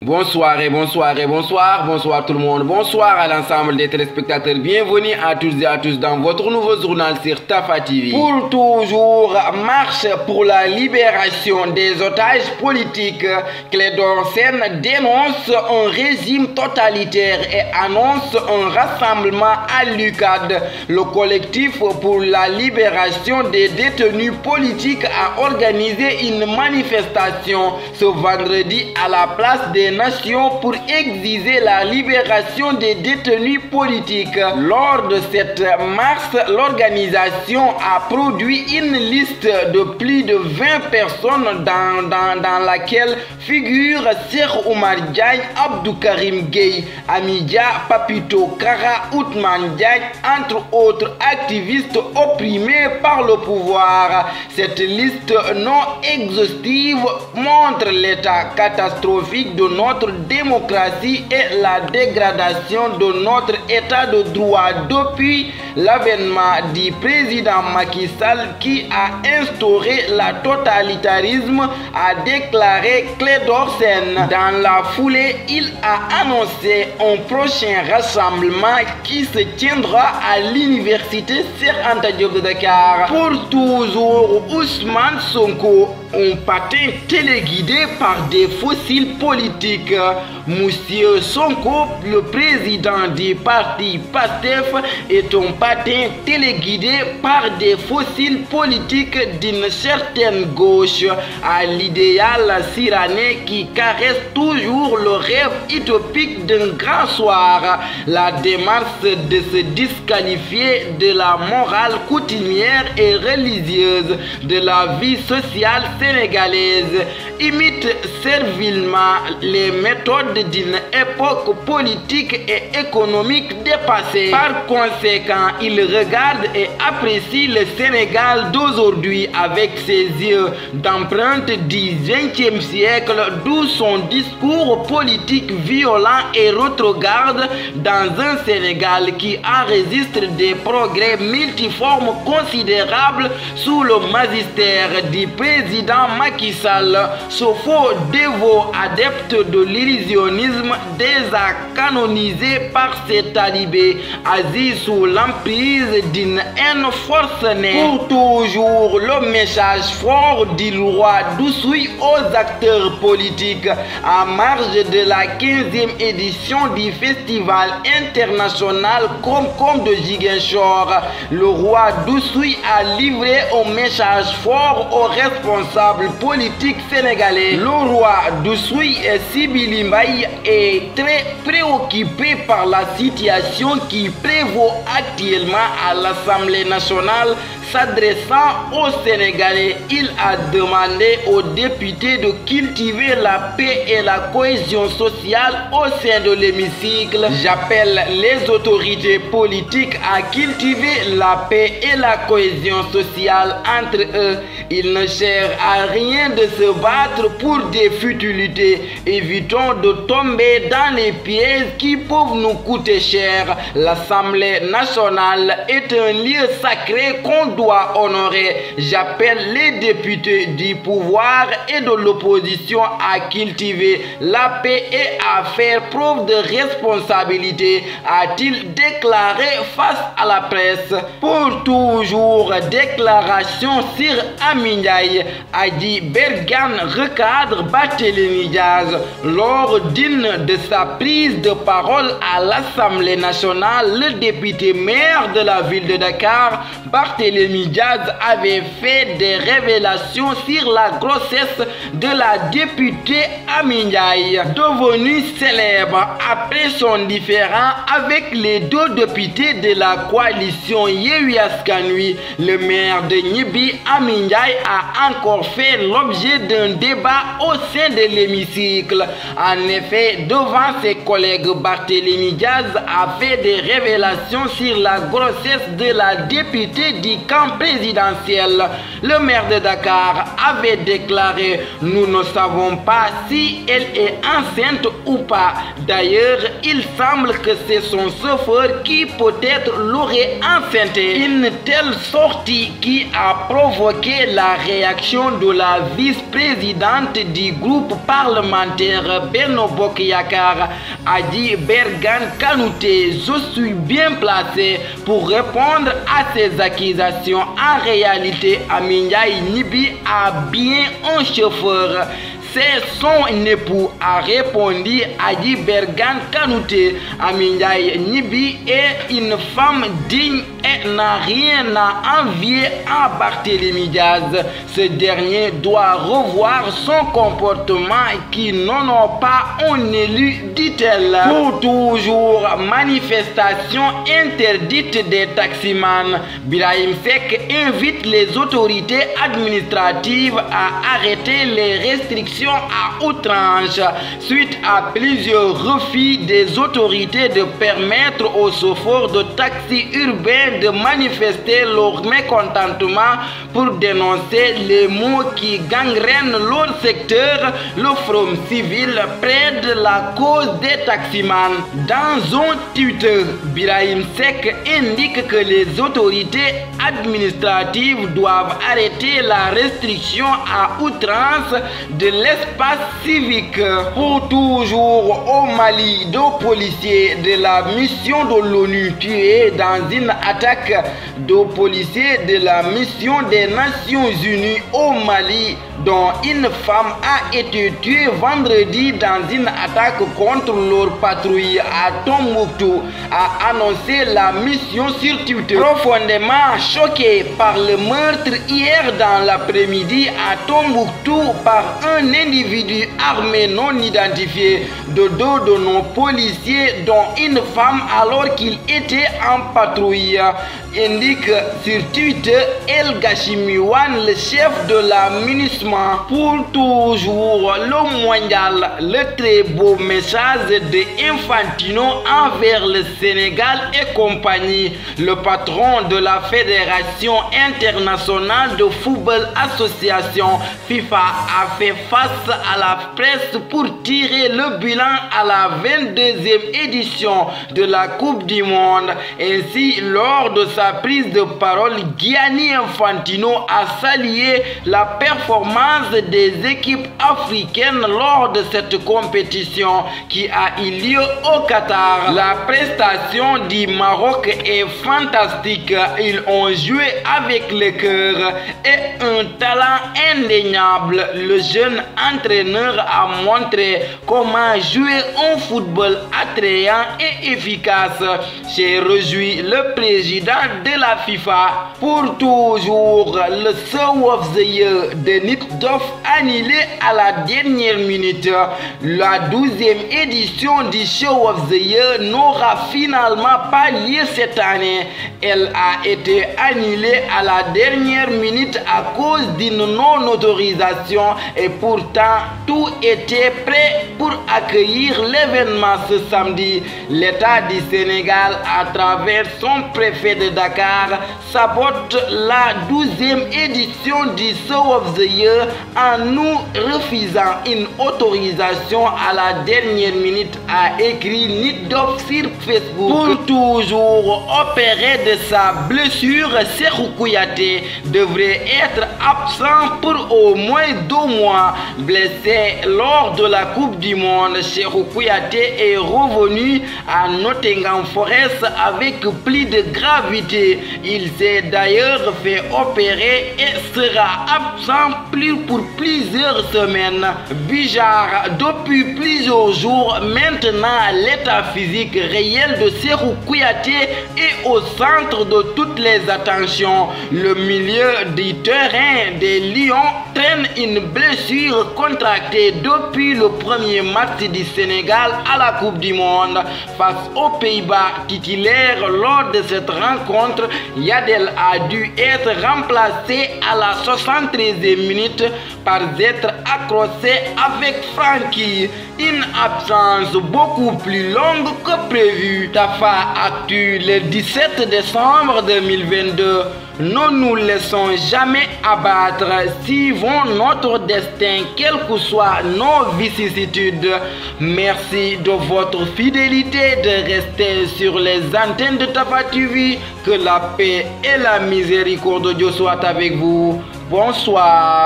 Bonsoir tout le monde, bonsoir à l'ensemble des téléspectateurs, bienvenue à tous et à tous dans votre nouveau journal sur Tafa TV. Pour toujours, marche pour la libération des otages politiques. Clédor Sène dénonce un régime totalitaire et annonce un rassemblement à l'UCAD. Le collectif pour la libération des détenus politiques a organisé une manifestation ce vendredi à la place des Nations pour exiger la libération des détenus politiques. Lors de cette marche, l'organisation a produit une liste de plus de 20 personnes dans laquelle figurent Cheikh Oumar Diagne, Abdou Karim Gueye, Amidia Papito Kara, Ousmane Diagne, entre autres activistes opprimés par le pouvoir. Cette liste non exhaustive montre l'état catastrophique de notre démocratie et la dégradation de notre état de droit depuis l'avènement du président Macky Sall qui a instauré le totalitarisme, a déclaré Clédor Sène. Dans la foulée, il a annoncé un prochain rassemblement qui se tiendra à l'université Cheikh Anta Diop de Dakar. Pour toujours, Ousmane Sonko, un patin téléguidé par des fossiles politiques. Monsieur Sonko, le président du parti PASTEF, est un patin téléguidé par des fossiles politiques d'une certaine gauche à l'idéal cyranais qui caresse toujours le rêve utopique d'un grand soir. La démarche de se disqualifier de la morale coutumière et religieuse de la vie sociale sénégalaise imite servilement les méthodes d'une époque politique et économique dépassée. Par conséquent, il regarde et apprécie le Sénégal d'aujourd'hui avec ses yeux d'empreinte du XXe siècle, d'où son discours politique violent et rétrograde dans un Sénégal qui enregistre des progrès multiformes considérables sous le magistère du président Macky Sall. Ce faux dévot adepte de l'illusionnisme déjà canonisé par ses talibés agit sous l'emprise d'une haine forcenée. Pour toujours, le message fort du roi d'Oussouye aux acteurs politiques en marge de la 15e édition du festival international Kom de Ziguinchor. Le roi d'Oussouye a livré un message fort aux responsables politiques sénégalais. Le roi d'Oussouye, Sibili Mbaye, est très préoccupé par la situation qui prévaut actuellement à l'Assemblée nationale. S'adressant aux Sénégalais, il a demandé aux députés de cultiver la paix et la cohésion sociale au sein de l'hémicycle. J'appelle les autorités politiques à cultiver la paix et la cohésion sociale entre eux. Il ne sert à rien de se battre pour des futilités. Évitons de tomber dans les pièges qui peuvent nous coûter cher. L'Assemblée nationale est un lieu sacré qu'on doit honorer. J'appelle les députés du pouvoir et de l'opposition à cultiver la paix et à faire preuve de responsabilité, a-t-il déclaré face à la presse. Pour toujours, déclaration sur Amy Ndiaye. Adi Bergane recadre Barthélémy Diaz. Lors d'une de sa prise de parole à l'Assemblée nationale, le député maire de la ville de Dakar, Barthélémy Diaz, avait fait des révélations sur la grossesse de la députée Amy Ndiaye, devenue célèbre après son différend avec les deux députés de la coalition Yewwi Askan Wi. Le maire de Gniby, Amy Ndiaye, a encore fait l'objet d'un débat au sein de l'hémicycle. En effet, devant ses collègues, Barthélémy Diaz a fait des révélations sur la grossesse de la députée du camp présidentiel. Le maire de Dakar avait déclaré: nous ne savons pas si elle est enceinte ou pas. D'ailleurs, il semble que c'est son chauffeur qui peut-être l'aurait enceintée. Une telle sortie qui a provoqué la réaction de la vice-présidente du groupe parlementaire Benno Bokk Yakaar, Adji Bergane Kanouté. Je suis bien placé pour répondre à ces accusations. En réalité, Amy Ndiaye Gniby a bien un chauffeur. C'est son époux, a répondu Adji Bergane Kanouté. Amy Ndiaye Gniby est une femme digne et n'a rien à envier à Barthélémy Diaz. Ce dernier doit revoir son comportement qui n'honore pas un élu, dit-elle. Pour toujours, manifestation interdite des taximans. Birahim Seck invite les autorités administratives à arrêter les restrictions à outrance suite à plusieurs refus des autorités de permettre aux chauffeurs de taxi urbains de manifester leur mécontentement pour dénoncer les maux qui gangrènent leur secteur. Le Forum civil plaide la cause des taximans. Dans un Twitter, Birahim Seck indique que les autorités administratives doivent arrêter la restriction à outrance de l'espace civique. Pour toujours au Mali, deux policiers de la mission de l'ONU tués dans une attaque. Deux policiers de la mission des Nations Unies au Mali, dont une femme a été tuée vendredi dans une attaque contre leur patrouille à Tombouctou, a annoncé la mission sur Twitter. Profondément choqué par le meurtre hier dans l'après-midi à Tombouctou par un individu armé non identifié de dos de nos policiers, dont une femme, alors qu'il était en patrouille, indique sur Twitter El Gachimiwan, le chef de la MINUSMA. Pour toujours, le mondial, le très beau message de Infantino envers le Sénégal et compagnie. Le patron de la Fédération internationale de football association FIFA a fait face à la presse pour tirer le bilan à la 22e édition de la Coupe du Monde. Ainsi, lors de sa prise de parole, Gianni Infantino a salué la performance des équipes africaines lors de cette compétition qui a eu lieu au Qatar. La prestation du Maroc est fantastique. Ils ont joué avec le cœur et un talent indéniable. Le jeune entraîneur a montré comment jouer un football attrayant et efficace. J'ai rejoint le président de la FIFA. Pour toujours, le Show of the Year de Nitdoff annulé à la dernière minute. La 12e édition du Show of the Year n'aura finalement pas lieu cette année. Elle a été annulée à la dernière minute à cause d'une non-autorisation et pourtant tout était prêt pour accueillir l'événement ce samedi. L'État du Sénégal, à travers son préfet de Dakar, sabote la 12e édition du Show of the Year en nous refusant une autorisation à la dernière minute, a écrit Nitdoff sur Facebook. Pour toujours opéré de sa blessure, Cheikhou Kouyaté devrait être absent pour au moins 2 mois. Blessé lors de la Coupe du Monde, Cheikhou Kouyaté est revenu à Nottingham Forest avec plus de gravité. Il s'est d'ailleurs fait opérer et sera absent pour plusieurs semaines. Bizarre, depuis plusieurs jours maintenant, l'état physique réel de Cheikhou Kouyaté est au centre de toutes les attentions. Le milieu du terrain des Lions traîne une blessure contractée depuis le premier match du Sénégal à la Coupe du Monde face aux Pays-Bas. Titulaire lors de cette rencontre, Yadel a dû être remplacé à la 73e minute par être accroché avec Francky. Une absence beaucoup plus longue que prévu. Tafa Actu le 17 décembre 2022. Ne nous laissons jamais abattre, suivons notre destin, quelles que soient nos vicissitudes. Merci de votre fidélité de rester sur les antennes de Tafa TV. Que la paix et la miséricorde de Dieu soient avec vous. Bonsoir.